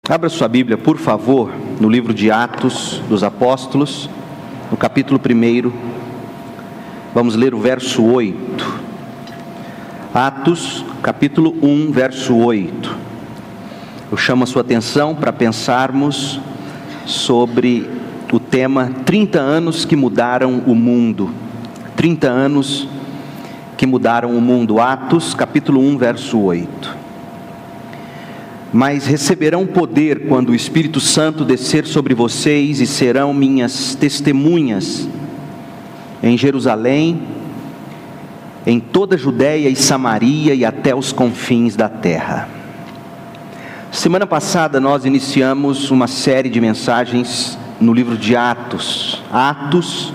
Abra sua Bíblia, por favor, no livro de Atos dos Apóstolos, no capítulo 1. Vamos ler o verso 8. Atos, capítulo 1, verso 8. Eu chamo a sua atenção para pensarmos sobre o tema 30 anos que mudaram o mundo. 30 anos que mudaram o mundo. Atos, capítulo 1, verso 8. Mas receberão poder quando o Espírito Santo descer sobre vocês, e serão minhas testemunhas em Jerusalém, em toda a Judéia e Samaria e até os confins da terra. Semana passada nós iniciamos uma série de mensagens no livro de Atos. Atos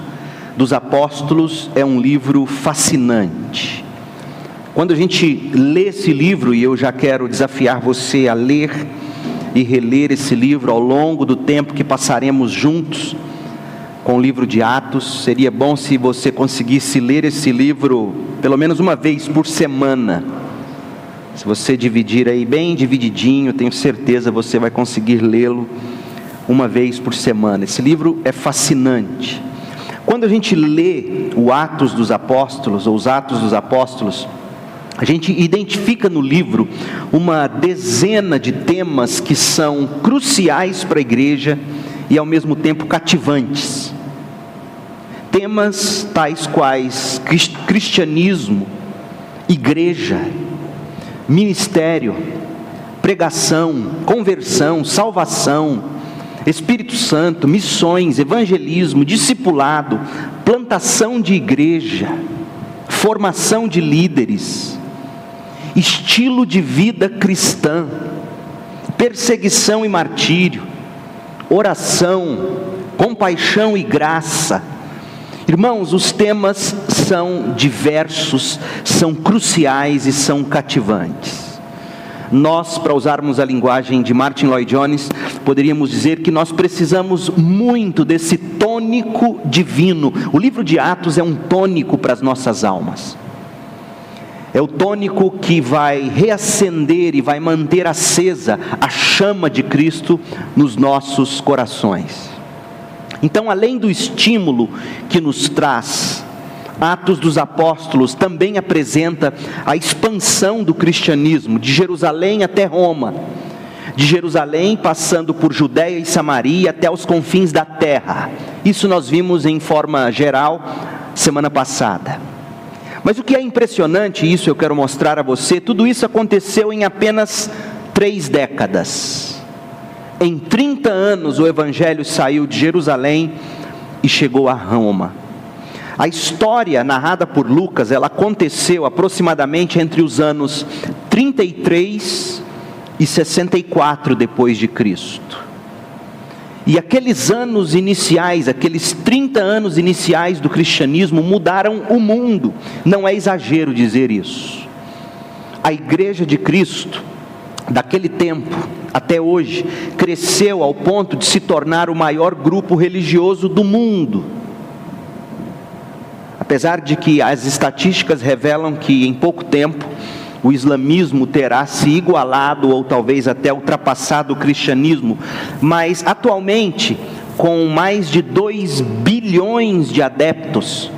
dos Apóstolos é um livro fascinante. Quando a gente lê esse livro, e eu já quero desafiar você a ler e reler esse livro ao longo do tempo que passaremos juntos com o livro de Atos, seria bom se você conseguisse ler esse livro pelo menos uma vez por semana. Se você dividir aí bem divididinho, tenho certeza você vai conseguir lê-lo uma vez por semana. Esse livro é fascinante. Quando a gente lê o Atos dos Apóstolos, ou os Atos dos Apóstolos, a gente identifica no livro uma dezena de temas que são cruciais para a igreja e ao mesmo tempo cativantes. Temas tais quais cristianismo, igreja, ministério, pregação, conversão, salvação, Espírito Santo, missões, evangelismo, discipulado, plantação de igreja, formação de líderes, estilo de vida cristã, perseguição e martírio, oração, compaixão e graça. Irmãos, os temas são diversos, são cruciais e são cativantes. Nós, para usarmos a linguagem de Martin Lloyd-Jones, poderíamos dizer que nós precisamos muito desse tônico divino. O livro de Atos é um tônico para as nossas almas. É o tônico que vai reacender e vai manter acesa a chama de Cristo nos nossos corações. Então, além do estímulo que nos traz, Atos dos Apóstolos também apresenta a expansão do cristianismo, de Jerusalém até Roma, de Jerusalém passando por Judéia e Samaria até os confins da terra. Isso nós vimos em forma geral semana passada. Mas o que é impressionante, isso eu quero mostrar a você, tudo isso aconteceu em apenas 3 décadas. Em 30 anos o Evangelho saiu de Jerusalém e chegou a Roma. A história narrada por Lucas, ela aconteceu aproximadamente entre os anos 33 e 64 depois de Cristo. E aqueles anos iniciais, aqueles 30 anos iniciais do cristianismo mudaram o mundo. Não é exagero dizer isso. A igreja de Cristo, daquele tempo até hoje, cresceu ao ponto de se tornar o maior grupo religioso do mundo. Apesar de que as estatísticas revelam que em pouco tempo o islamismo terá se igualado ou talvez até ultrapassado o cristianismo, mas atualmente, com mais de 2 bilhões de adeptos,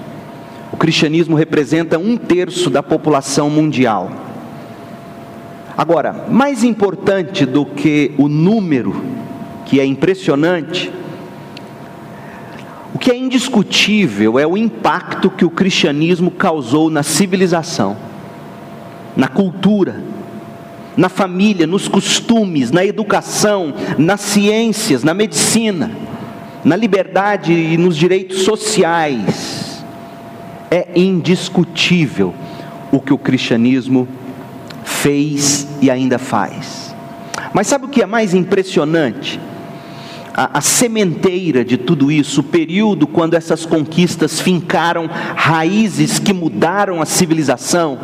o cristianismo representa 1/3 da população mundial. Agora, mais importante do que o número, que é impressionante, o que é indiscutível é o impacto que o cristianismo causou na civilização, na cultura, na família, nos costumes, na educação, nas ciências, na medicina, na liberdade e nos direitos sociais. É indiscutível o que o cristianismo fez e ainda faz. Mas sabe o que é mais impressionante? A sementeira de tudo isso, o período quando essas conquistas fincaram raízes que mudaram a civilização.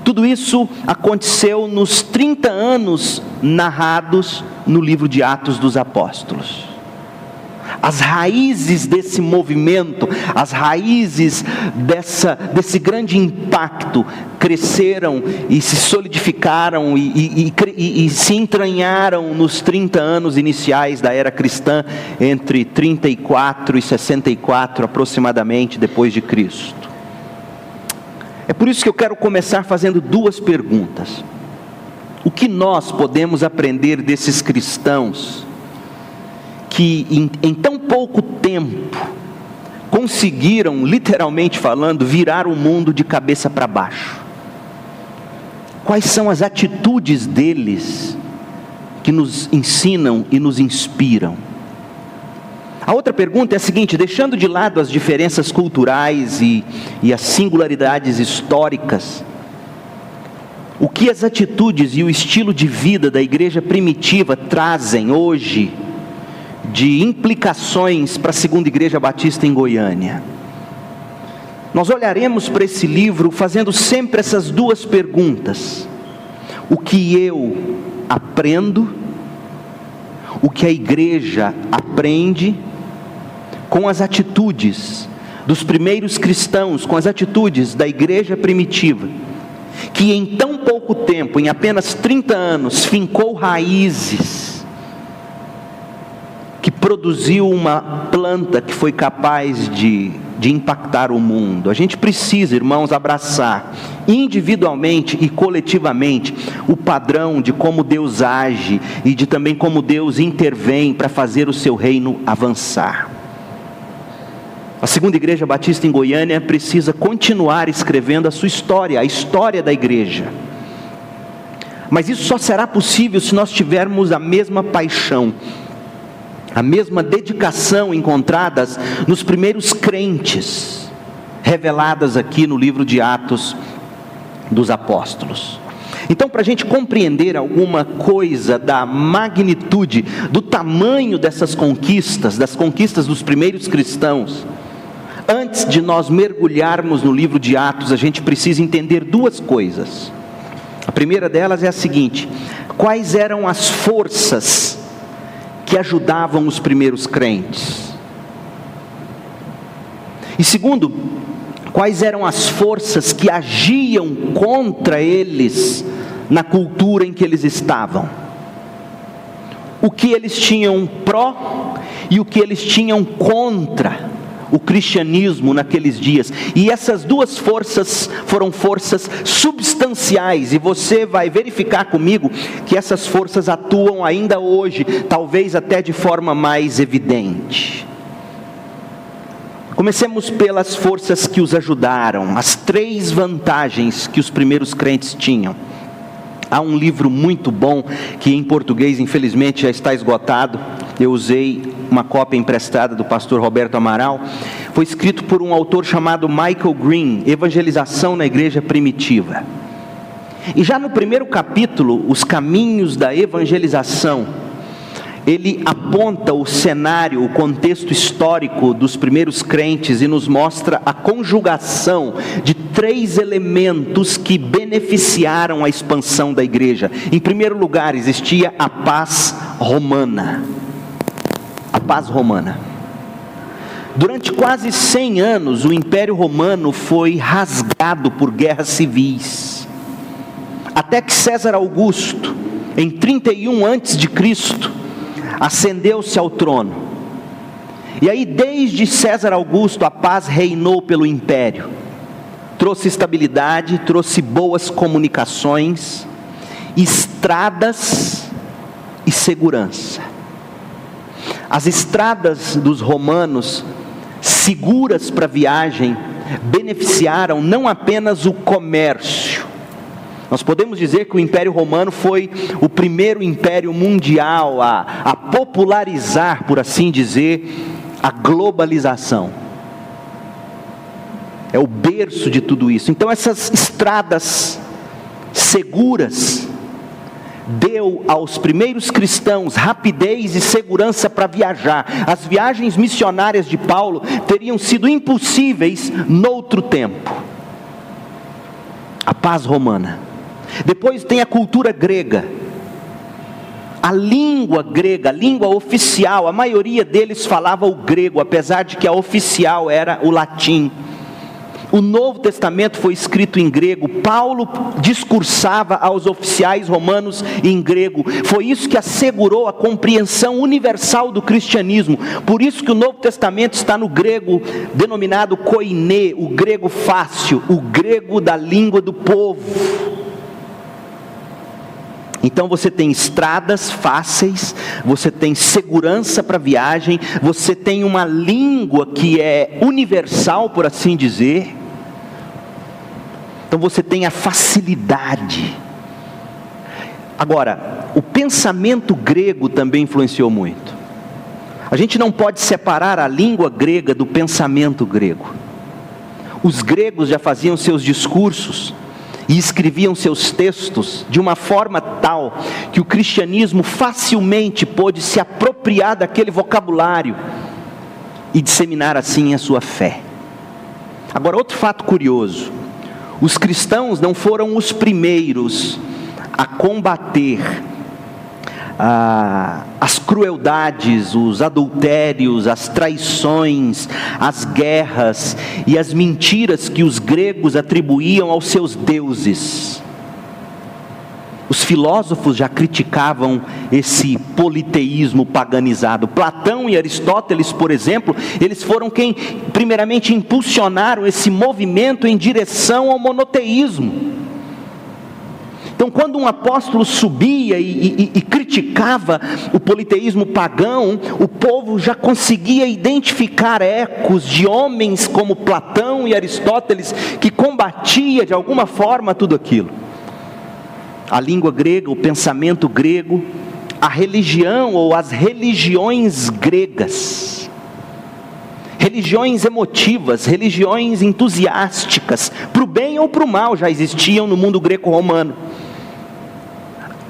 Tudo isso aconteceu nos 30 anos narrados no livro de Atos dos Apóstolos. As raízes desse movimento, as raízes desse grande impacto cresceram e se solidificaram e se entranharam nos 30 anos iniciais da era cristã, entre 34 e 64 aproximadamente depois de Cristo. É por isso que eu quero começar fazendo duas perguntas. O que nós podemos aprender desses cristãos que em tão pouco tempo conseguiram, literalmente falando, virar o mundo de cabeça para baixo? Quais são as atitudes deles que nos ensinam e nos inspiram? A outra pergunta é a seguinte: deixando de lado as diferenças culturais e as singularidades históricas, o que as atitudes e o estilo de vida da igreja primitiva trazem hoje de implicações para a Segunda Igreja Batista em Goiânia? Nós olharemos para esse livro fazendo sempre essas duas perguntas: o que eu aprendo, o que a igreja aprende com as atitudes dos primeiros cristãos, com as atitudes da igreja primitiva, que em tão pouco tempo, em apenas 30 anos, fincou raízes, que produziu uma planta que foi capaz de impactar o mundo. A gente precisa, irmãos, abraçar individualmente e coletivamente o padrão de como Deus age e de também como Deus intervém para fazer o seu reino avançar. A Segunda Igreja Batista em Goiânia precisa continuar escrevendo a sua história, a história da igreja. Mas isso só será possível se nós tivermos a mesma paixão, a mesma dedicação encontradas nos primeiros crentes, reveladas aqui no livro de Atos dos Apóstolos. Então, para a gente compreender alguma coisa da magnitude, do tamanho dessas conquistas, das conquistas dos primeiros cristãos, antes de nós mergulharmos no livro de Atos, a gente precisa entender duas coisas. A primeira delas é a seguinte: quais eram as forças que ajudavam os primeiros crentes? E segundo, quais eram as forças que agiam contra eles na cultura em que eles estavam? O que eles tinham pró e o que eles tinham contra o cristianismo naqueles dias. E essas duas forças foram forças substanciais, e você vai verificar comigo que essas forças atuam ainda hoje, talvez até de forma mais evidente. Comecemos pelas forças que os ajudaram, as 3 vantagens que os primeiros crentes tinham. Há um livro muito bom, que em português infelizmente já está esgotado. Eu usei uma cópia emprestada do pastor Roberto Amaral. Foi escrito por um autor chamado Michael Green, Evangelização na Igreja Primitiva. E já no primeiro capítulo, Os Caminhos da Evangelização, ele aponta o cenário, o contexto histórico dos primeiros crentes e nos mostra a conjugação de 3 elementos que beneficiaram a expansão da igreja. Em primeiro lugar, existia a paz romana. A paz romana. Durante quase 100 anos, o Império Romano foi rasgado por guerras civis, até que César Augusto, em 31 a.C., ascendeu-se ao trono. E aí, desde César Augusto, a paz reinou pelo império. Trouxe estabilidade, trouxe boas comunicações, estradas e segurança. As estradas dos romanos, seguras para viagem, beneficiaram não apenas o comércio. Nós podemos dizer que o Império Romano foi o primeiro império mundial a popularizar, por assim dizer, a globalização. É o berço de tudo isso. Então essas estradas seguras deu aos primeiros cristãos rapidez e segurança para viajar. As viagens missionárias de Paulo teriam sido impossíveis noutro tempo. A paz romana. Depois tem a cultura grega. A língua grega, a língua oficial, a maioria deles falava o grego, apesar de que a oficial era o latim. O Novo Testamento foi escrito em grego. Paulo discursava aos oficiais romanos em grego. Foi isso que assegurou a compreensão universal do cristianismo. Por isso que o Novo Testamento está no grego denominado koiné, o grego fácil, o grego da língua do povo. Então você tem estradas fáceis, você tem segurança para viagem, você tem uma língua que é universal, por assim dizer. Então você tem a facilidade. Agora, o pensamento grego também influenciou muito. A gente não pode separar a língua grega do pensamento grego. Os gregos já faziam seus discursos e escreviam seus textos de uma forma tal que o cristianismo facilmente pôde se apropriar daquele vocabulário e disseminar assim a sua fé. Agora, outro fato curioso: os cristãos não foram os primeiros a combater as crueldades, os adultérios, as traições, as guerras e as mentiras que os gregos atribuíam aos seus deuses. Os filósofos já criticavam esse politeísmo paganizado. Platão e Aristóteles, por exemplo, eles foram quem primeiramente impulsionaram esse movimento em direção ao monoteísmo. Então, quando um apóstolo subia e criticava o politeísmo pagão, o povo já conseguia identificar ecos de homens como Platão e Aristóteles, que combatia de alguma forma tudo aquilo. A língua grega, o pensamento grego, a religião ou as religiões gregas, religiões emotivas, religiões entusiásticas, para o bem ou para o mal, já existiam no mundo greco-romano.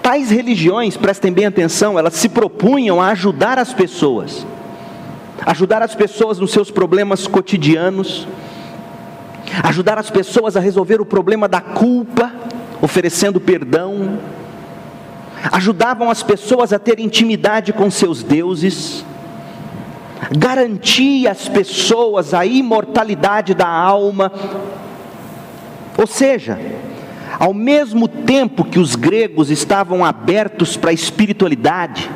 Tais religiões, prestem bem atenção, elas se propunham a ajudar as pessoas nos seus problemas cotidianos, ajudar as pessoas a resolver o problema da culpa, oferecendo perdão, ajudavam as pessoas a ter intimidade com seus deuses, garantia às pessoas a imortalidade da alma. Ou seja, ao mesmo tempo que os gregos estavam abertos para a espiritualidade,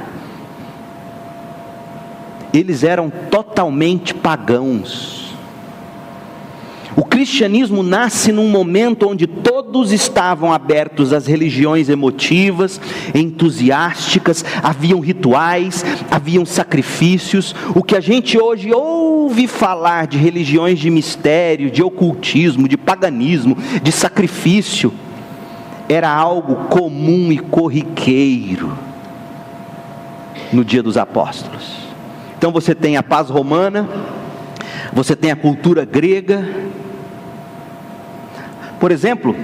eles eram totalmente pagãos. O cristianismo nasce num momento onde todos estavam abertos às religiões emotivas, entusiásticas, haviam rituais, haviam sacrifícios. O que a gente hoje ouve falar de religiões de mistério, de ocultismo, de paganismo, de sacrifício, era algo comum e corriqueiro no dia dos apóstolos. Então você tem a paz romana, você tem a cultura grega. Por exemplo,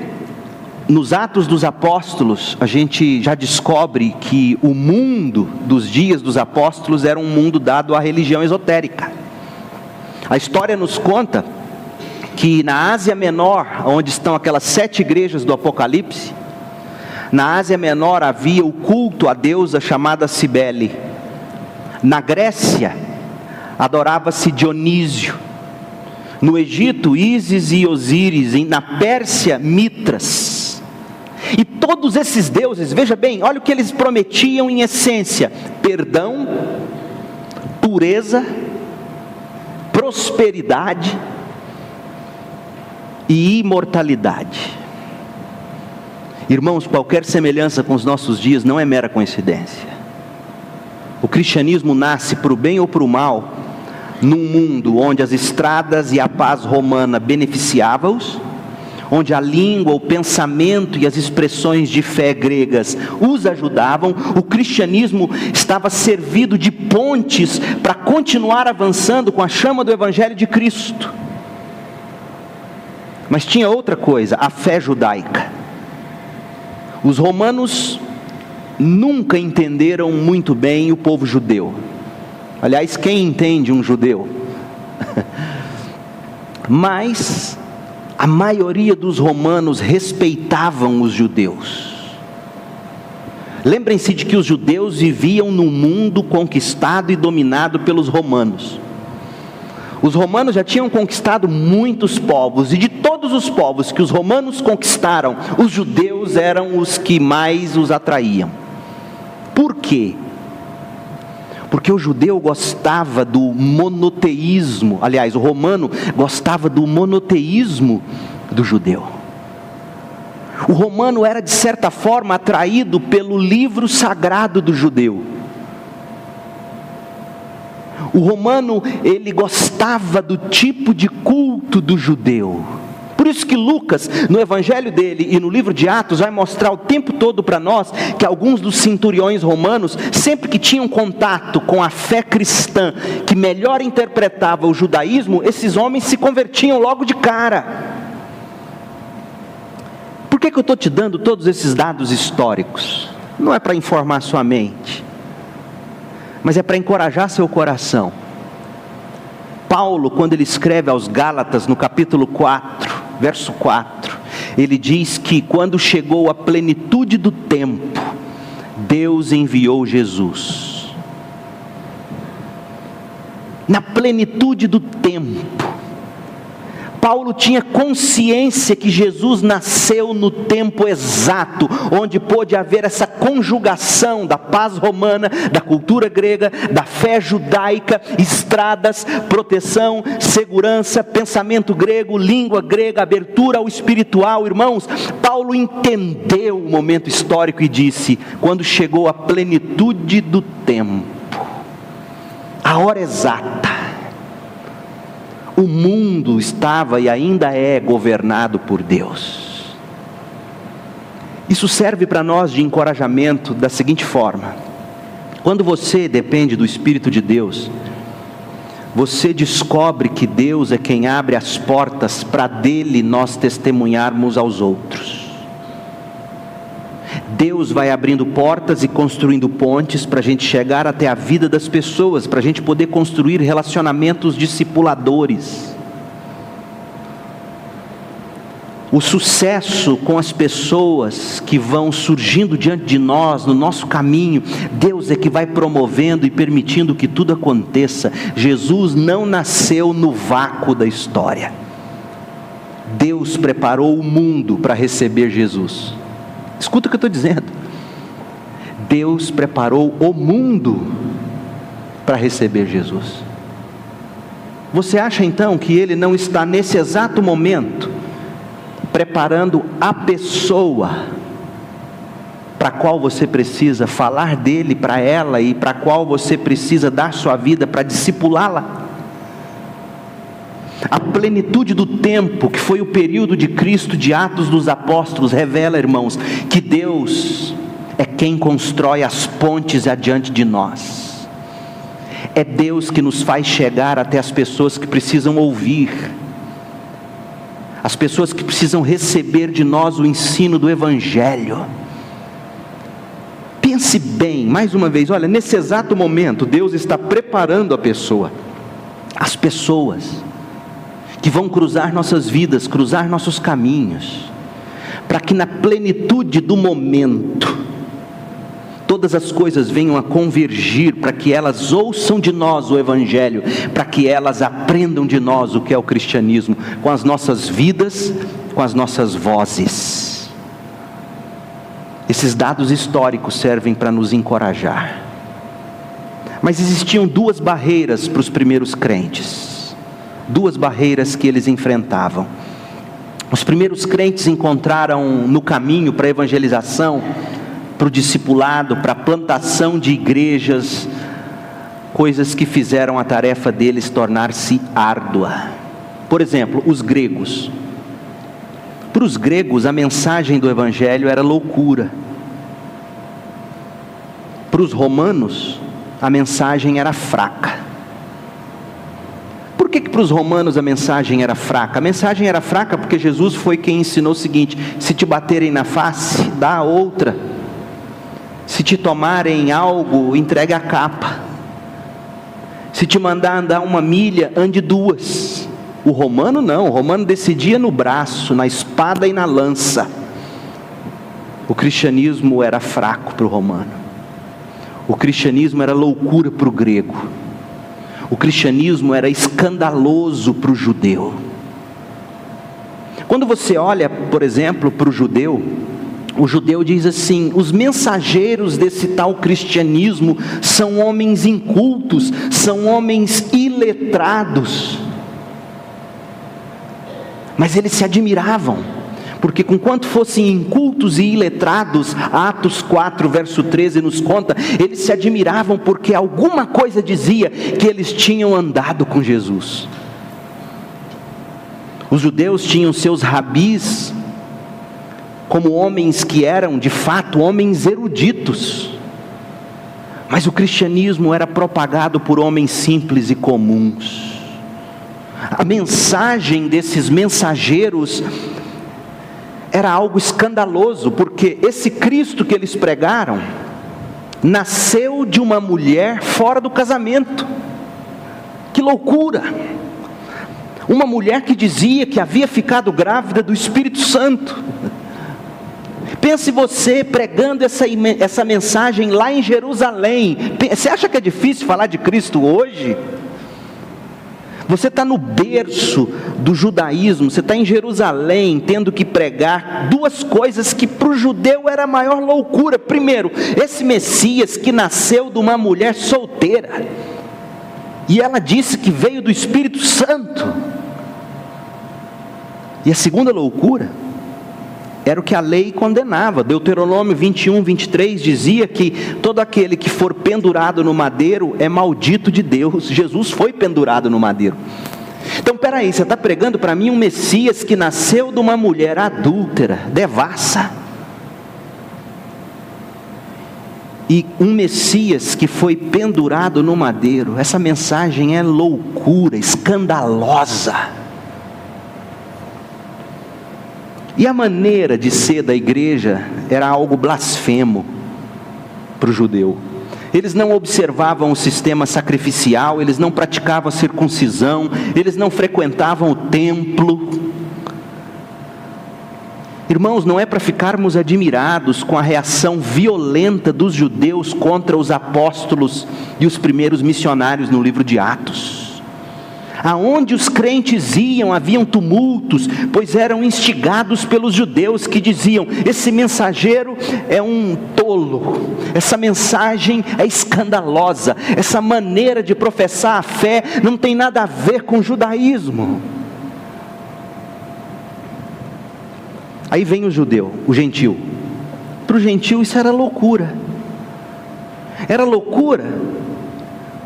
nos Atos dos Apóstolos, a gente já descobre que o mundo dos dias dos apóstolos era um mundo dado à religião esotérica. A história nos conta que na Ásia Menor, onde estão aquelas 7 igrejas do Apocalipse, na Ásia Menor havia o culto à deusa chamada Cibele. Na Grécia, adorava-se Dionísio. No Egito, Ísis e Osíris. Na Pérsia, Mitras. E todos esses deuses, veja bem, olha o que eles prometiam em essência: perdão, pureza, prosperidade e imortalidade. Irmãos, qualquer semelhança com os nossos dias não é mera coincidência. O cristianismo nasce para o bem ou para o mal, num mundo onde as estradas e a paz romana beneficiavam-os, onde a língua, o pensamento e as expressões de fé gregas os ajudavam. O cristianismo estava servido de pontes para continuar avançando com a chama do Evangelho de Cristo. Mas tinha outra coisa: a fé judaica. Os romanos nunca entenderam muito bem o povo judeu. Aliás, quem entende um judeu? Mas a maioria dos romanos respeitavam os judeus. Lembrem-se de que os judeus viviam num mundo conquistado e dominado pelos romanos. Os romanos já tinham conquistado muitos povos, e de todos os povos que os romanos conquistaram, os judeus eram os que mais os atraíam. Por quê? Porque o judeu gostava do monoteísmo, aliás, o romano gostava do monoteísmo do judeu. O romano era, de certa forma, atraído pelo livro sagrado do judeu. O romano, ele gostava do tipo de culto do judeu. Por isso que Lucas, no evangelho dele e no livro de Atos, vai mostrar o tempo todo para nós que alguns dos centuriões romanos, sempre que tinham contato com a fé cristã, que melhor interpretava o judaísmo, esses homens se convertiam logo de cara. Por que eu estou te dando todos esses dados históricos? Não é para informar sua mente, mas é para encorajar seu coração. Paulo, quando ele escreve aos Gálatas, no capítulo 4, verso 4, ele diz que quando chegou a plenitude do tempo, Deus enviou Jesus. Na plenitude do tempo, Paulo tinha consciência que Jesus nasceu no tempo exato, onde pôde haver essa conjugação da paz romana, da cultura grega, da fé judaica, estradas, proteção, segurança, pensamento grego, língua grega, abertura ao espiritual. Irmãos, Paulo entendeu o momento histórico e disse: quando chegou a plenitude do tempo, a hora exata, o mundo estava e ainda é governado por Deus. Isso serve para nós de encorajamento da seguinte forma: quando você depende do Espírito de Deus, você descobre que Deus é quem abre as portas para dele nós testemunharmos aos outros. Deus vai abrindo portas e construindo pontes para a gente chegar até a vida das pessoas, para a gente poder construir relacionamentos discipuladores. O sucesso com as pessoas que vão surgindo diante de nós, no nosso caminho, Deus é que vai promovendo e permitindo que tudo aconteça. Jesus não nasceu no vácuo da história. Deus preparou o mundo para receber Jesus. Escuta o que eu estou dizendo. Deus preparou o mundo para receber Jesus. Você acha então que Ele não está nesse exato momento preparando a pessoa para a qual você precisa falar dele para ela e para a qual você precisa dar sua vida para discipulá-la? A plenitude do tempo, que foi o período de Cristo, de Atos dos Apóstolos, revela, irmãos, que Deus é quem constrói as pontes adiante de nós. É Deus que nos faz chegar até as pessoas que precisam ouvir, as pessoas que precisam receber de nós o ensino do Evangelho. Pense bem, mais uma vez, olha, nesse exato momento, Deus está preparando a pessoa, as pessoas que vão cruzar nossas vidas, cruzar nossos caminhos, para que na plenitude do momento, todas as coisas venham a convergir, para que elas ouçam de nós o Evangelho, para que elas aprendam de nós o que é o cristianismo, com as nossas vidas, com as nossas vozes. Esses dados históricos servem para nos encorajar. Mas existiam duas barreiras para os primeiros crentes. Duas barreiras que eles enfrentavam. Os primeiros crentes encontraram no caminho para a evangelização, para o discipulado, para a plantação de igrejas, coisas que fizeram a tarefa deles tornar-se árdua. Por exemplo, os gregos. Para os gregos, a mensagem do Evangelho era loucura. Para os romanos, a mensagem era fraca. Por que para os romanos a mensagem era fraca? A mensagem era fraca porque Jesus foi quem ensinou o seguinte: se te baterem na face, dá a outra. Se te tomarem algo, entregue a capa. Se te mandar andar 1 milha, ande 2. O romano não, o romano decidia no braço, na espada e na lança. O cristianismo era fraco para o romano. O cristianismo era loucura para o grego. O cristianismo era escandaloso para o judeu. Quando você olha, por exemplo, para o judeu diz assim: os mensageiros desse tal cristianismo são homens incultos, são homens iletrados. Mas eles se admiravam, porque conquanto fossem incultos e iletrados, Atos 4, verso 13 nos conta, eles se admiravam porque alguma coisa dizia que eles tinham andado com Jesus. Os judeus tinham seus rabis como homens que eram de fato homens eruditos, mas o cristianismo era propagado por homens simples e comuns. A mensagem desses mensageiros era algo escandaloso, porque esse Cristo que eles pregaram nasceu de uma mulher fora do casamento. Que loucura! Uma mulher que dizia que havia ficado grávida do Espírito Santo. Pense você pregando essa mensagem lá em Jerusalém. Você acha que é difícil falar de Cristo hoje? Você está no berço do judaísmo, você está em Jerusalém, tendo que pregar duas coisas que para o judeu era a maior loucura. Primeiro, esse Messias que nasceu de uma mulher solteira, e ela disse que veio do Espírito Santo. E a segunda loucura era o que a lei condenava. Deuteronômio 21, 23 dizia que todo aquele que for pendurado no madeiro é maldito de Deus. Jesus foi pendurado no madeiro. Então peraí, você está pregando para mim um Messias que nasceu de uma mulher adúltera, devassa, e um Messias que foi pendurado no madeiro. Essa mensagem é loucura, escandalosa. E a maneira de ser da igreja era algo blasfemo para o judeu. Eles não observavam o sistema sacrificial, eles não praticavam a circuncisão, eles não frequentavam o templo. Irmãos, não é para ficarmos admirados com a reação violenta dos judeus contra os apóstolos e os primeiros missionários no livro de Atos. Aonde os crentes iam, haviam tumultos, pois eram instigados pelos judeus que diziam: esse mensageiro é um tolo, essa mensagem é escandalosa, essa maneira de professar a fé não tem nada a ver com o judaísmo. Aí vem o judeu, o gentil. Para o gentil isso era loucura. Era loucura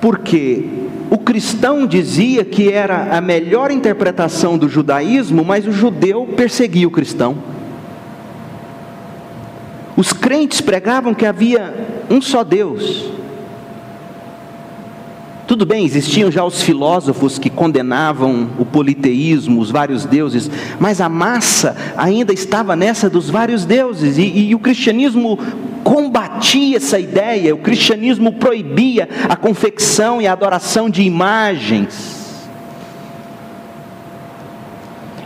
porque o cristão dizia que era a melhor interpretação do judaísmo, mas o judeu perseguia o cristão. Os crentes pregavam que havia um só Deus. Tudo bem, existiam já os filósofos que condenavam o politeísmo, os vários deuses, mas a massa ainda estava nessa dos vários deuses, e o cristianismo combatia essa ideia. O cristianismo proibia a confecção e a adoração de imagens.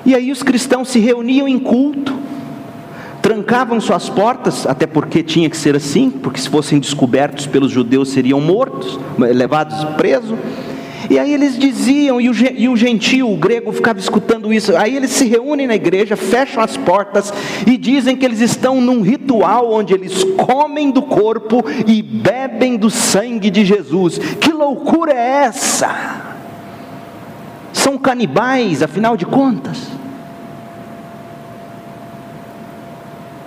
E aí os cristãos se reuniam em culto, trancavam suas portas, até porque tinha que ser assim, porque se fossem descobertos pelos judeus seriam mortos, levados presos. E aí eles diziam, e o gentio, o grego, ficava escutando isso. Aí eles se reúnem na igreja, fecham as portas e dizem que eles estão num ritual onde eles comem do corpo e bebem do sangue de Jesus. Que loucura é essa? São canibais, afinal de contas.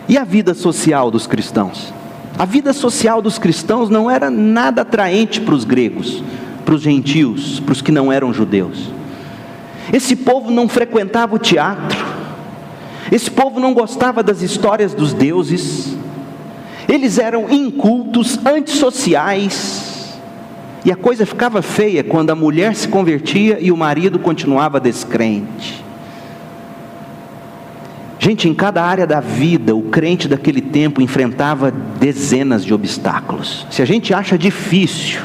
E a vida social dos cristãos? A vida social dos cristãos não era nada atraente para os gregos, para os gentios, para os que não eram judeus. Esse povo não frequentava o teatro, esse povo não gostava das histórias dos deuses, eles eram incultos, antissociais, e a coisa ficava feia quando a mulher se convertia e o marido continuava descrente. Gente, em cada área da vida, o crente daquele tempo enfrentava dezenas de obstáculos. Se a gente acha difícil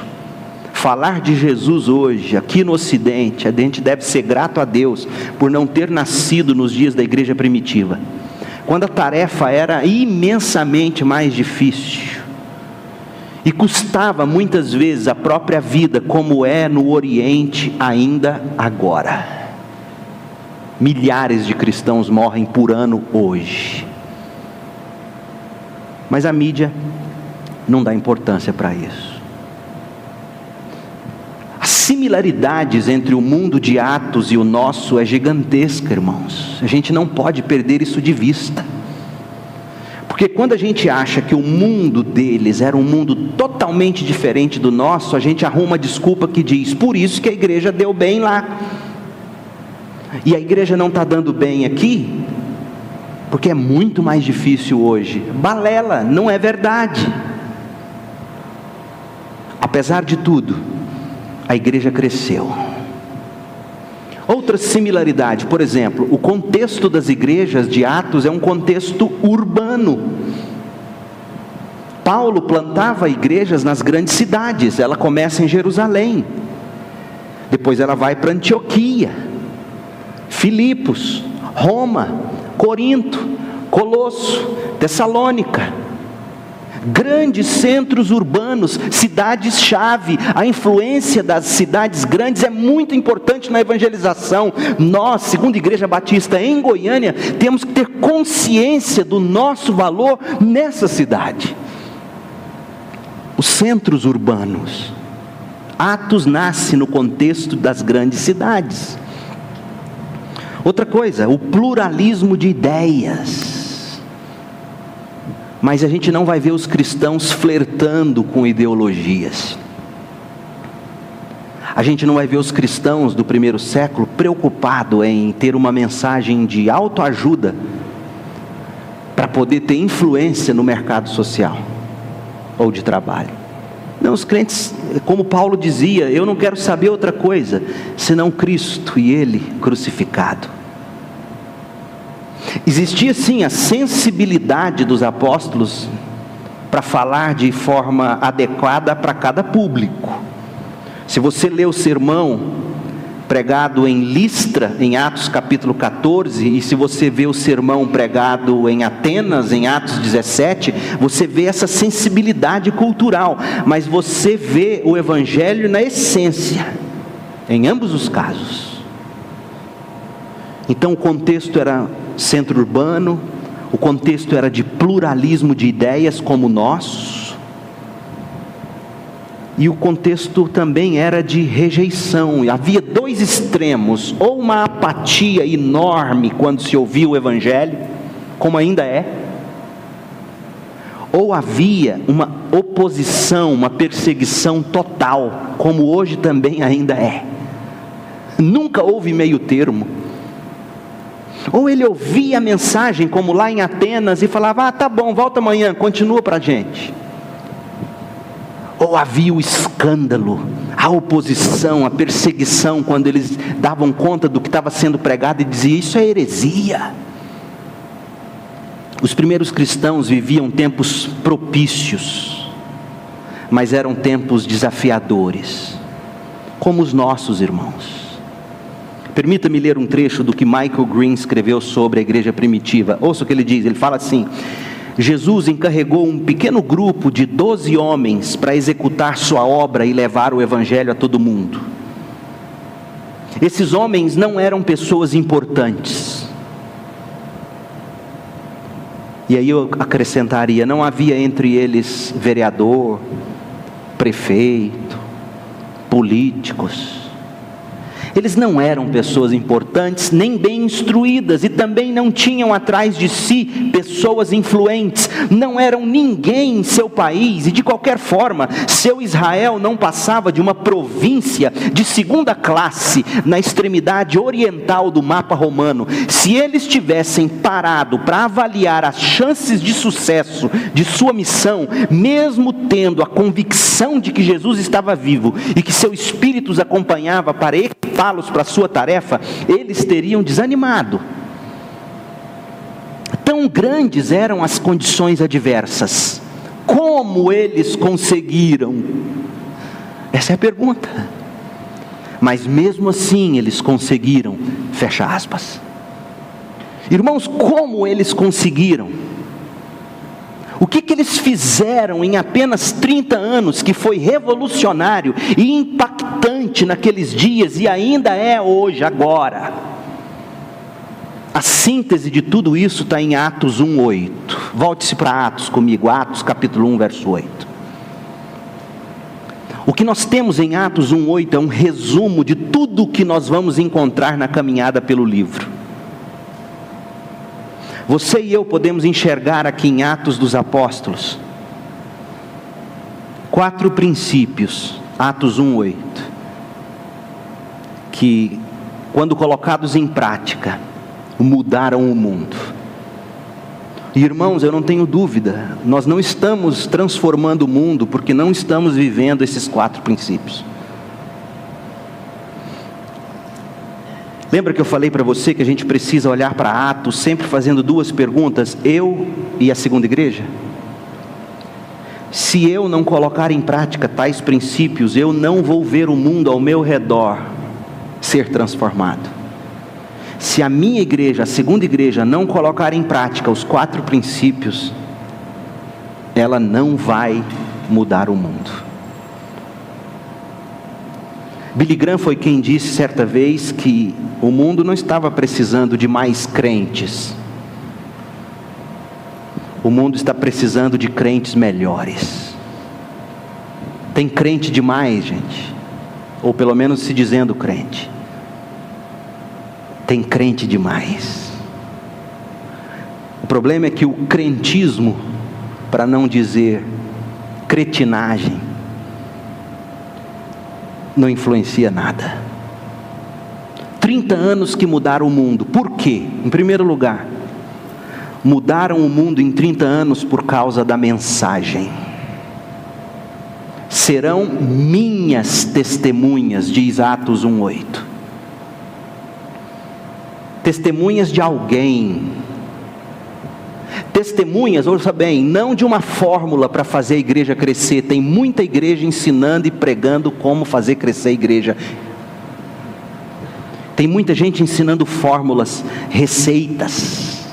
falar de Jesus hoje, aqui no Ocidente, a gente deve ser grato a Deus por não ter nascido nos dias da igreja primitiva. quando a tarefa era imensamente mais difícil e custava muitas vezes a própria vida, como é no Oriente ainda agora. Milhares de cristãos morrem por ano hoje, mas a mídia não dá importância para isso. As similaridades entre o mundo de Atos e o nosso é gigantesca, irmãos. A gente não pode perder isso de vista. Porque quando a gente acha que o mundo deles era um mundo totalmente diferente do nosso, a gente arruma desculpa que diz: por isso que a igreja deu bem lá. E a igreja não está dando bem aqui, porque é muito mais difícil hoje. Balela, não é verdade. Apesar de tudo, a igreja cresceu. Outra similaridade, por exemplo, o contexto das igrejas de Atos é um contexto urbano. Paulo plantava igrejas nas grandes cidades. Ela começa em Jerusalém, depois ela vai para Antioquia, Filipos, Roma, Corinto, Colosso, Tessalônica. Grandes centros urbanos, cidades-chave. A influência das cidades grandes é muito importante na evangelização. Nós, segundo a Igreja Batista em Goiânia, temos que ter consciência do nosso valor nessa cidade. Os centros urbanos. Atos nasce no contexto das grandes cidades. Outra coisa, o pluralismo de ideias. Mas a gente não vai ver os cristãos flertando com ideologias. A gente não vai ver os cristãos do primeiro século preocupados em ter uma mensagem de autoajuda para poder ter influência no mercado social ou de trabalho. Não, os crentes, como Paulo dizia: eu não quero saber outra coisa senão Cristo e Ele crucificado. Existia sim a sensibilidade dos apóstolos para falar de forma adequada para cada público. Se você lê o sermão pregado em Listra, em Atos capítulo 14, e se você vê o sermão pregado em Atenas, em Atos 17, você vê essa sensibilidade cultural, mas você vê o evangelho na essência, em ambos os casos. Então o contexto era centro urbano, o contexto era de pluralismo de ideias como o nosso, e o contexto também era de rejeição. Havia dois extremos: ou uma apatia enorme quando se ouvia o evangelho, como ainda é, ou havia uma oposição, uma perseguição total, como hoje também ainda é. Nunca houve meio termo. Ou ele ouvia a mensagem, como lá em Atenas, e falava: tá bom, volta amanhã, continua para a gente. Ou havia o escândalo, a oposição, a perseguição, quando eles davam conta do que estava sendo pregado e diziam: isso é heresia. Os primeiros cristãos viviam tempos propícios, mas eram tempos desafiadores, como os nossos, irmãos. Permita-me ler um trecho do que Michael Green escreveu sobre a igreja primitiva. Ouça o que ele diz. Ele fala assim: Jesus encarregou um pequeno grupo de 12 homens para executar sua obra e levar o evangelho a todo mundo. Esses homens não eram pessoas importantes. E aí eu acrescentaria: não havia entre eles vereador, prefeito, políticos. Eles não eram pessoas importantes, nem bem instruídas, e também não tinham atrás de si pessoas influentes. Não eram ninguém em seu país, e de qualquer forma, seu Israel não passava de uma província de segunda classe, na extremidade oriental do mapa romano. Se eles tivessem parado para avaliar as chances de sucesso de sua missão, mesmo tendo a convicção de que Jesus estava vivo, e que seu Espírito os acompanhava para equipá-los para a sua tarefa, eles teriam desanimado. Tão grandes eram as condições adversas. Como eles conseguiram? Essa é a pergunta. Mas mesmo assim eles conseguiram, fecha aspas. Irmãos, como eles conseguiram? O que eles fizeram em apenas 30 anos, que foi revolucionário e impactante naqueles dias, e ainda é hoje, agora? A síntese de tudo isso está em Atos 1:8. Volte-se para Atos comigo, Atos capítulo 1, verso 8. O que nós temos em Atos 1:8 é um resumo de tudo o que nós vamos encontrar na caminhada pelo livro. Você e eu podemos enxergar aqui em Atos dos Apóstolos 4 princípios, Atos 1:8, que, quando colocados em prática, mudaram o mundo. Irmãos, eu não tenho dúvida, nós não estamos transformando o mundo porque não estamos vivendo esses 4 princípios. Lembra que eu falei para você que a gente precisa olhar para Atos sempre fazendo 2 perguntas, eu e a segunda igreja? Se eu não colocar em prática tais princípios, eu não vou ver o mundo ao meu redor ser transformado. Se a minha igreja, a segunda igreja, não colocar em prática os 4 princípios, ela não vai mudar o mundo. Billy Graham foi quem disse certa vez que o mundo não estava precisando de mais crentes. O mundo está precisando de crentes melhores. Tem crente demais, gente. Ou pelo menos se dizendo crente. Tem crente demais. O problema é que o crentismo, para não dizer cretinagem, não influencia nada. 30 anos que mudaram o mundo. Por quê? Em primeiro lugar, mudaram o mundo em 30 anos por causa da mensagem. Serão minhas testemunhas, diz Atos 1:8. Testemunhas de alguém. Testemunhas, ouça bem, não de uma fórmula para fazer a igreja crescer. Tem muita igreja ensinando e pregando como fazer crescer a igreja. Tem muita gente ensinando fórmulas, receitas.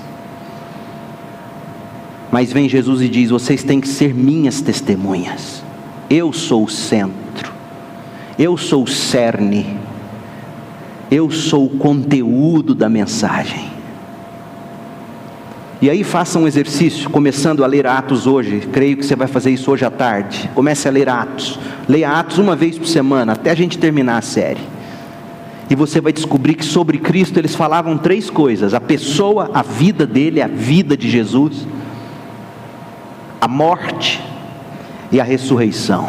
Mas vem Jesus e diz: vocês têm que ser minhas testemunhas. Eu sou o centro. Eu sou o cerne. Eu sou o conteúdo da mensagem. E aí faça um exercício, começando a ler Atos hoje. Creio que você vai fazer isso hoje à tarde. Comece a ler Atos. Leia Atos uma vez por semana, até a gente terminar a série. E você vai descobrir que sobre Cristo eles falavam 3 coisas: a pessoa, a vida dele, a vida de Jesus, a morte e a ressurreição.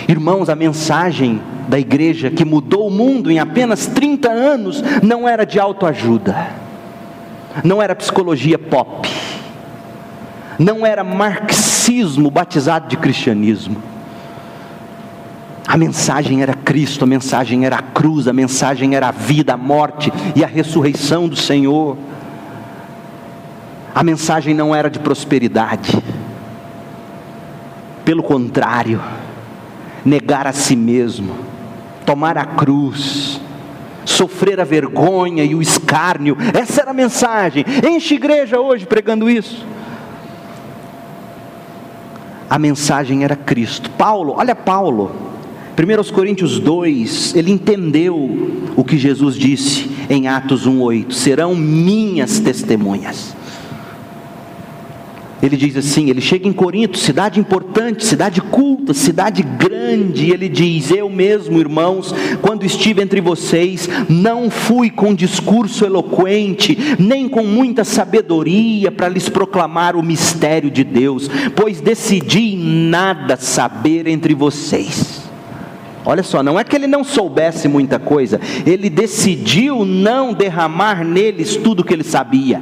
Irmãos, a mensagem da igreja que mudou o mundo em apenas 30 anos não era de autoajuda, não era psicologia pop, não era marxismo batizado de cristianismo. A mensagem era Cristo, a mensagem era a cruz, a mensagem era a vida, a morte e a ressurreição do Senhor. A mensagem não era de prosperidade, pelo contrário, negar a si mesmo, tomar a cruz, sofrer a vergonha e o escárnio. Essa era a mensagem. Enche igreja hoje pregando isso. A mensagem era Cristo. Paulo, olha Paulo, 1 Coríntios 2, ele entendeu o que Jesus disse em Atos 1:8, serão minhas testemunhas. Ele diz assim, ele chega em Corinto, cidade importante, cidade culta, cidade grande, e ele diz: eu mesmo, irmãos, quando estive entre vocês, não fui com discurso eloquente, nem com muita sabedoria para lhes proclamar o mistério de Deus, pois decidi nada saber entre vocês. Olha só, não é que ele não soubesse muita coisa, ele decidiu não derramar neles tudo o que ele sabia.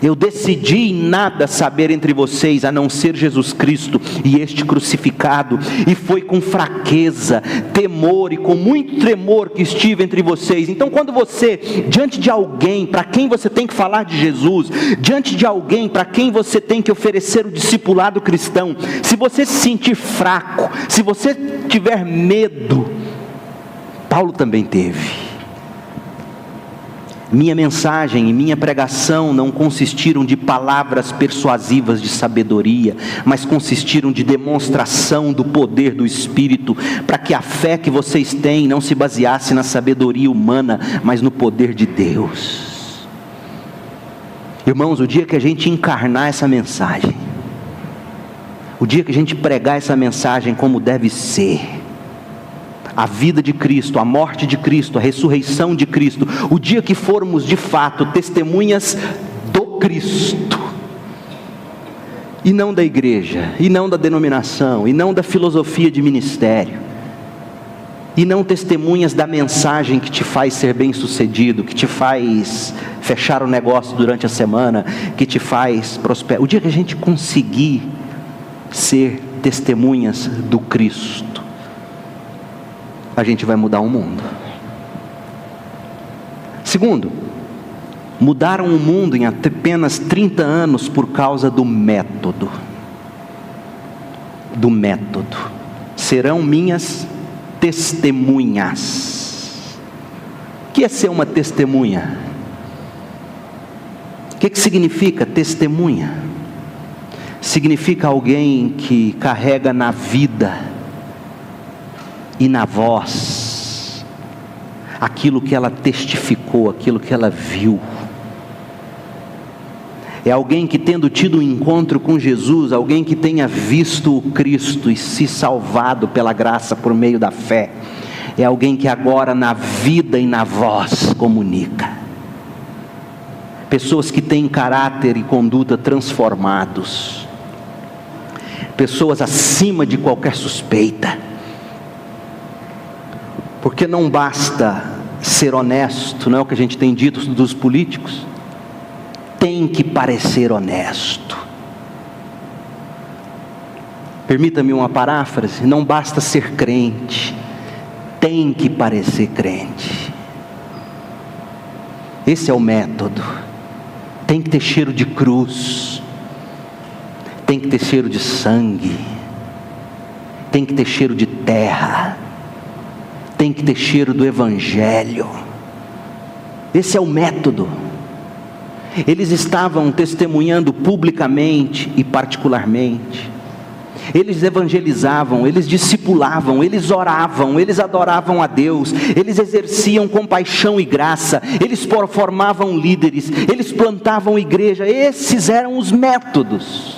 Eu decidi nada saber entre vocês, a não ser Jesus Cristo e este crucificado, e foi com fraqueza, temor e com muito tremor que estive entre vocês. Então quando você, diante de alguém para quem você tem que falar de Jesus, diante de alguém para quem você tem que oferecer o discipulado cristão, se você se sentir fraco, se você tiver medo, Paulo também teve. Minha mensagem e minha pregação não consistiram de palavras persuasivas de sabedoria, mas consistiram de demonstração do poder do Espírito, para que a fé que vocês têm não se baseasse na sabedoria humana, mas no poder de Deus. Irmãos, o dia que a gente encarnar essa mensagem, o dia que a gente pregar essa mensagem como deve ser, a vida de Cristo, a morte de Cristo, a ressurreição de Cristo, o dia que formos de fato testemunhas do Cristo, e não da igreja, e não da denominação, e não da filosofia de ministério, e não testemunhas da mensagem que te faz ser bem sucedido, que te faz fechar o negócio durante a semana, que te faz prosperar. O dia que a gente conseguir ser testemunhas do Cristo, a gente vai mudar o mundo. Segundo, mudaram o mundo em apenas 30 anos por causa do método. Do método. Serão minhas testemunhas. O que é ser uma testemunha? O que significa testemunha? Significa alguém que carrega na vida e na voz aquilo que ela testificou, aquilo que ela viu. É alguém que, tendo tido um encontro com Jesus, alguém que tenha visto o Cristo e se salvado pela graça por meio da fé, é alguém que agora na vida e na voz comunica. Pessoas que têm caráter e conduta transformados, pessoas acima de qualquer suspeita, porque não basta ser honesto, não é o que a gente tem dito dos políticos, tem que parecer honesto. Permita-me uma paráfrase: não basta ser crente, tem que parecer crente. Esse é o método. Tem que ter cheiro de cruz, tem que ter cheiro de sangue, tem que ter cheiro de terra, tem que ter cheiro do Evangelho. Esse é o método. Eles estavam testemunhando publicamente e particularmente. Eles evangelizavam, eles discipulavam, eles oravam, eles adoravam a Deus, eles exerciam compaixão e graça, eles formavam líderes, eles plantavam igreja. Esses eram os métodos.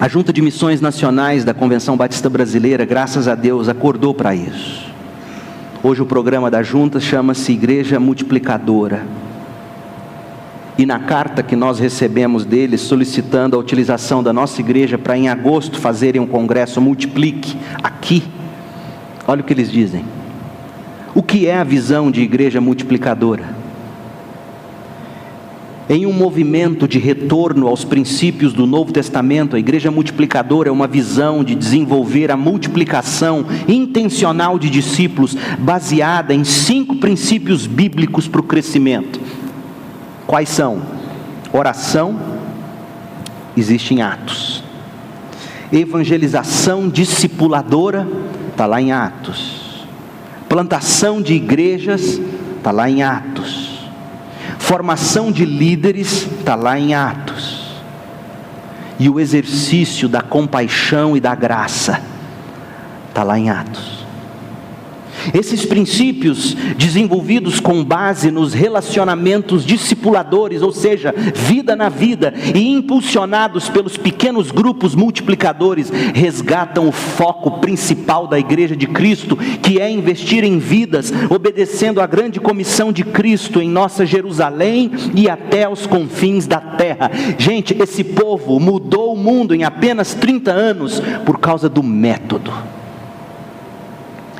A Junta de Missões Nacionais da Convenção Batista Brasileira, graças a Deus, acordou para isso. Hoje o programa da Junta chama-se Igreja Multiplicadora. E na carta que nós recebemos deles, solicitando a utilização da nossa igreja para em agosto fazerem um congresso Multiplique aqui, olha o que eles dizem. O que é a visão de igreja multiplicadora? Em um movimento de retorno aos princípios do Novo Testamento, a igreja multiplicadora é uma visão de desenvolver a multiplicação intencional de discípulos, baseada em 5 princípios bíblicos para o crescimento. Quais são? Oração, existe em Atos. Evangelização discipuladora, está lá em Atos. Plantação de igrejas, está lá em Atos. Formação de líderes, está lá em Atos. E o exercício da compaixão e da graça, está lá em Atos. Esses princípios, desenvolvidos com base nos relacionamentos discipuladores, ou seja, vida na vida, e impulsionados pelos pequenos grupos multiplicadores, resgatam o foco principal da Igreja de Cristo, que é investir em vidas, obedecendo à grande comissão de Cristo em nossa Jerusalém e até aos confins da terra. Gente, esse povo mudou o mundo em apenas 30 anos por causa do método.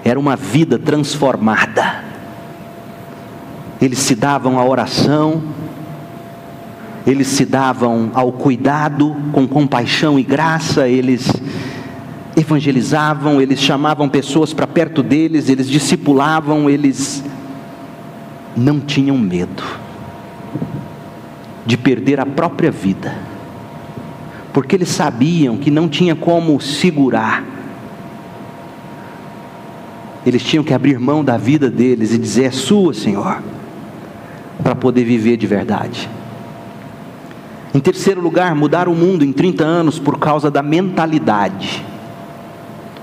Era uma vida transformada. Eles se davam à oração, eles se davam ao cuidado com compaixão e graça, eles evangelizavam, eles chamavam pessoas para perto deles, eles discipulavam, eles não tinham medo de perder a própria vida, porque eles sabiam que não tinha como segurar Eles tinham que abrir mão da vida deles e dizer: é sua, Senhor, para poder viver de verdade. Em terceiro lugar, mudar o mundo em 30 anos por causa da mentalidade,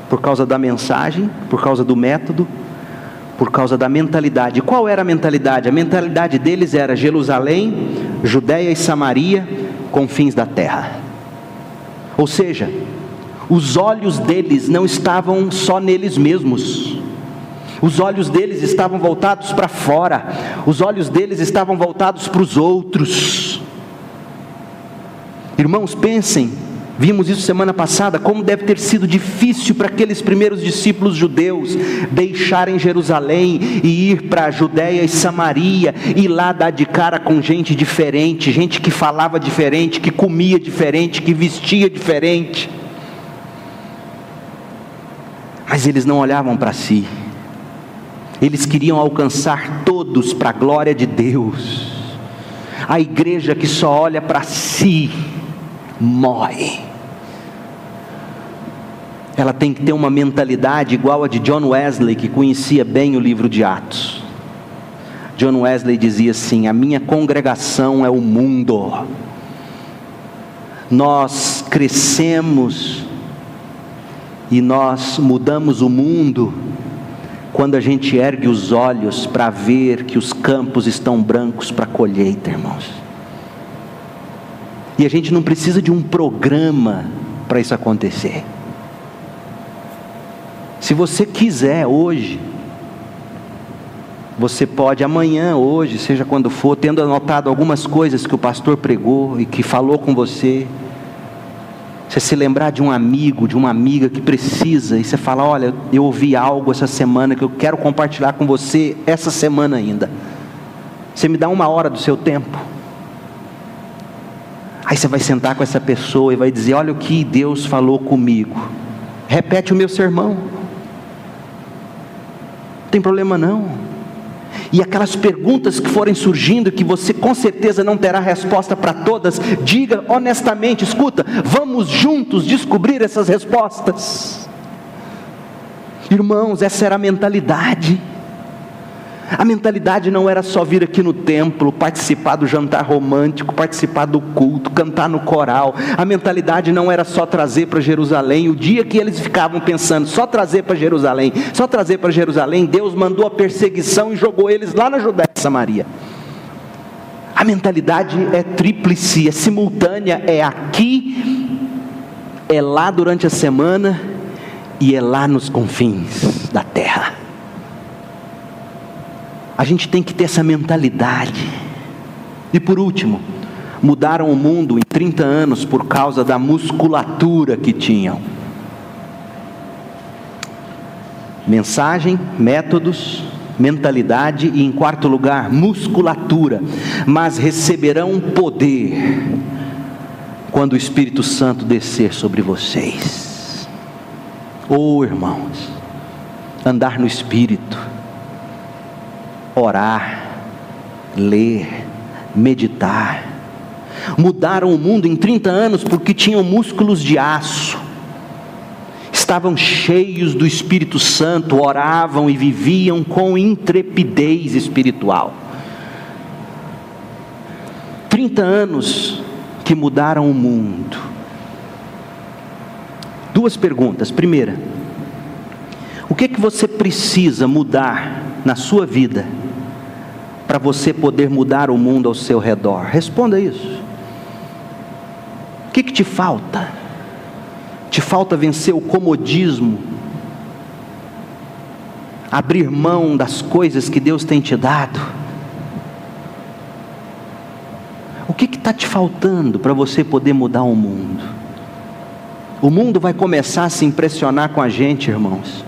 por causa da mensagem, por causa do método, por causa da mentalidade. Qual era a mentalidade? A mentalidade deles era Jerusalém, Judéia e Samaria, confins da terra. Ou seja, os olhos deles não estavam só neles mesmos. Os olhos deles estavam voltados para fora. Os olhos deles estavam voltados para os outros. Irmãos, pensem, vimos isso semana passada, como deve ter sido difícil para aqueles primeiros discípulos judeus deixarem Jerusalém e ir para a Judéia e Samaria, e lá dar de cara com gente diferente, gente que falava diferente, que comia diferente, que vestia diferente. Mas eles não olhavam para si. Eles queriam alcançar todos para a glória de Deus. A igreja que só olha para si morre. Ela tem que ter uma mentalidade igual a de John Wesley, que conhecia bem o livro de Atos. John Wesley dizia assim: a minha congregação é o mundo. Nós crescemos e nós mudamos o mundo quando a gente ergue os olhos para ver que os campos estão brancos para a colheita, irmãos. E a gente não precisa de um programa para isso acontecer. Se você quiser hoje, você pode amanhã, hoje, seja quando for, tendo anotado algumas coisas que o pastor pregou e que falou com você, você se lembrar de um amigo, de uma amiga que precisa, e você fala: olha, eu ouvi algo essa semana que eu quero compartilhar com você essa semana ainda. Você me dá 1 hora do seu tempo. Aí você vai sentar com essa pessoa e vai dizer: olha o que Deus falou comigo. Repete o meu sermão. Não tem problema não. E aquelas perguntas que forem surgindo, que você com certeza não terá resposta para todas, diga honestamente: escuta, vamos juntos descobrir essas respostas. Irmãos, essa era a mentalidade. A mentalidade não era só vir aqui no templo, participar do jantar romântico, participar do culto, cantar no coral. A mentalidade não era só trazer para Jerusalém. O dia que eles ficavam pensando só trazer para Jerusalém, só trazer para Jerusalém, Deus mandou a perseguição e jogou eles lá na Judéia e Samaria. A mentalidade é tríplice, é simultânea, é aqui, é lá durante a semana e é lá nos confins da terra. A gente tem que ter essa mentalidade. E por último, mudaram o mundo em 30 anos por causa da musculatura que tinham. Mensagem, métodos, mentalidade e, em quarto lugar, musculatura. Mas receberão poder quando o Espírito Santo descer sobre vocês. Oh, irmãos, andar no Espírito, orar, ler, meditar. Mudaram o mundo em 30 anos porque tinham músculos de aço, estavam cheios do Espírito Santo, oravam e viviam com intrepidez espiritual. 30 anos que mudaram o mundo. 2 perguntas. Primeira: o que você precisa mudar na sua vida para você poder mudar o mundo ao seu redor? Responda isso. O que te falta? Te falta vencer o comodismo, abrir mão das coisas que Deus tem te dado? O que está te faltando para você poder mudar o mundo? O mundo vai começar a se impressionar com a gente, irmãos,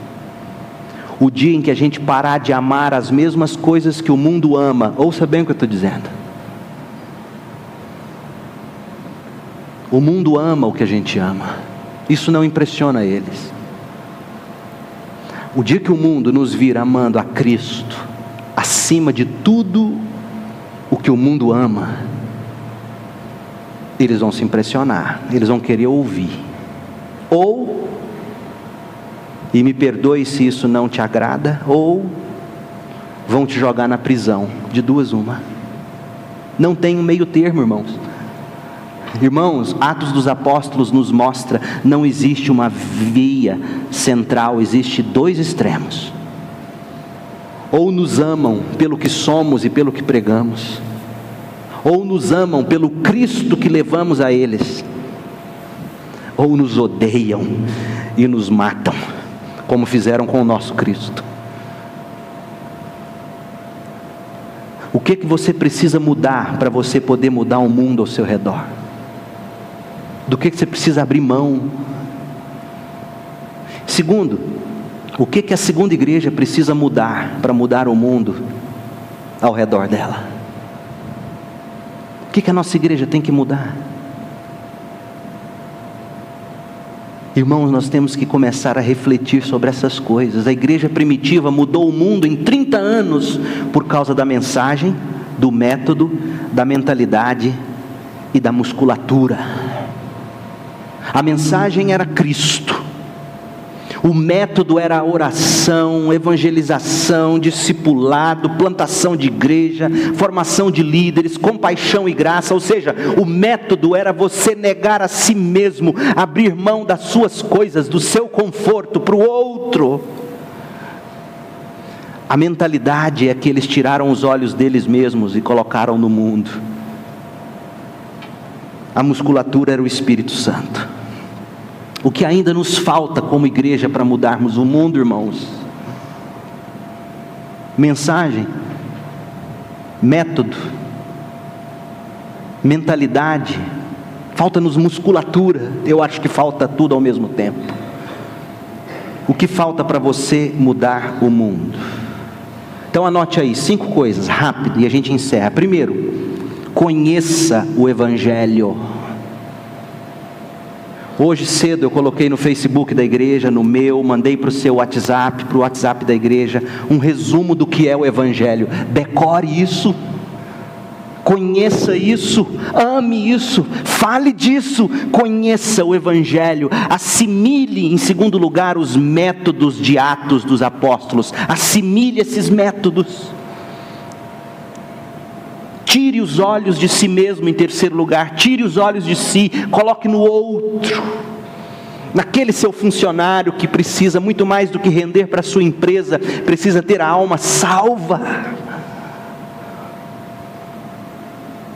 o dia em que a gente parar de amar as mesmas coisas que o mundo ama. Ouça bem o que eu estou dizendo. O mundo ama o que a gente ama. Isso não impressiona eles. O dia que o mundo nos vir amando a Cristo acima de tudo o que o mundo ama, eles vão se impressionar. Eles vão querer ouvir. Ou E me perdoe se isso não te agrada, ou vão te jogar na prisão. De duas uma. Não tem um meio termo, irmãos. Irmãos, Atos dos Apóstolos nos mostra, não existe uma via central, existe dois extremos. Ou nos amam pelo que somos e pelo que pregamos, ou nos amam pelo Cristo que levamos a eles, ou nos odeiam e nos matam, como fizeram com o nosso Cristo. O que você precisa mudar para você poder mudar o mundo ao seu redor? Do que você precisa abrir mão? Segundo, o que a segunda igreja precisa mudar para mudar o mundo ao redor dela? O que a nossa igreja tem que mudar? Irmãos, nós temos que começar a refletir sobre essas coisas. A igreja primitiva mudou o mundo em 30 anos por causa da mensagem, do método, da mentalidade e da musculatura. A mensagem era Cristo. O método era a oração, evangelização, discipulado, plantação de igreja, formação de líderes, compaixão e graça. Ou seja, o método era você negar a si mesmo, abrir mão das suas coisas, do seu conforto para o outro. A mentalidade é que eles tiraram os olhos deles mesmos e colocaram no mundo. A musculatura era o Espírito Santo. O que ainda nos falta como igreja para mudarmos o mundo, irmãos? Mensagem, método, mentalidade. Falta-nos musculatura. Eu acho que falta tudo ao mesmo tempo. O que falta para você mudar o mundo? Então anote aí 5 coisas, rápido, e a gente encerra. Primeiro, conheça o Evangelho. Hoje cedo eu coloquei no Facebook da igreja, no meu, mandei para o seu WhatsApp, para o WhatsApp da igreja, um resumo do que é o Evangelho. Decore isso, conheça isso, ame isso, fale disso, conheça o Evangelho, assimile em segundo lugar os métodos de Atos dos Apóstolos, assimile esses métodos. Tire os olhos de si mesmo em terceiro lugar, tire os olhos de si, coloque no outro, naquele seu funcionário que precisa muito mais do que render para a sua empresa, precisa ter a alma salva.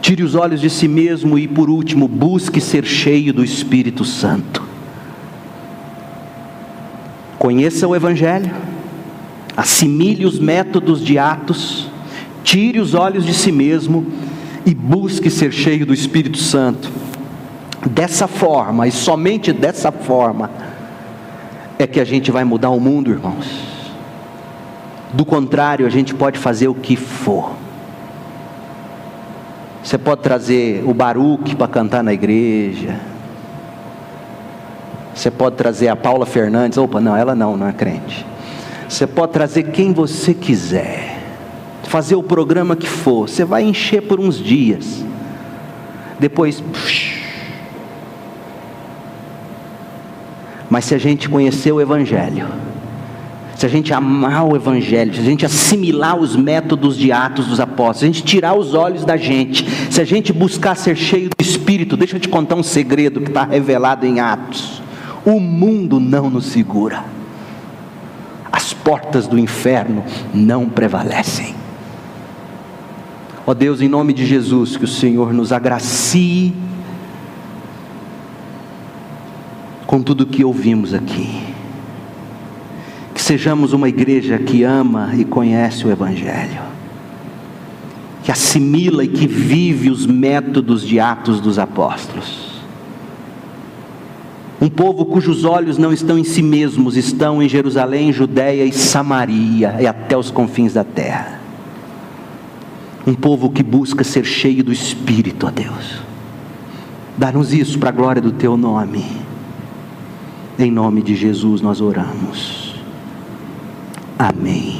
Tire os olhos de si mesmo e, por último, busque ser cheio do Espírito Santo. Conheça o Evangelho, assimile os métodos de Atos, tire os olhos de si mesmo e busque ser cheio do Espírito Santo. Dessa forma, e somente dessa forma, é que a gente vai mudar o mundo, irmãos. Do contrário, a gente pode fazer o que for. Você pode trazer o Baruque para cantar na igreja. Você pode trazer a Paula Fernandes. Opa, não, ela não é crente. Você pode trazer quem você quiser. Fazer o programa que for, você vai encher por uns dias, depois, mas se a gente conhecer o Evangelho, se a gente amar o Evangelho, se a gente assimilar os métodos de Atos dos Apóstolos, se a gente tirar os olhos da gente, se a gente buscar ser cheio do Espírito, deixa eu te contar um segredo que está revelado em Atos: o mundo não nos segura, as portas do inferno não prevalecem. Ó Deus, em nome de Jesus, que o Senhor nos agracie com tudo que ouvimos aqui. Que sejamos uma igreja que ama e conhece o Evangelho, que assimila e que vive os métodos de Atos dos Apóstolos. Um povo cujos olhos não estão em si mesmos, estão em Jerusalém, Judeia e Samaria e até os confins da terra. Um povo que busca ser cheio do Espírito, ó Deus. Dá-nos isso para a glória do Teu nome. Em nome de Jesus nós oramos. Amém.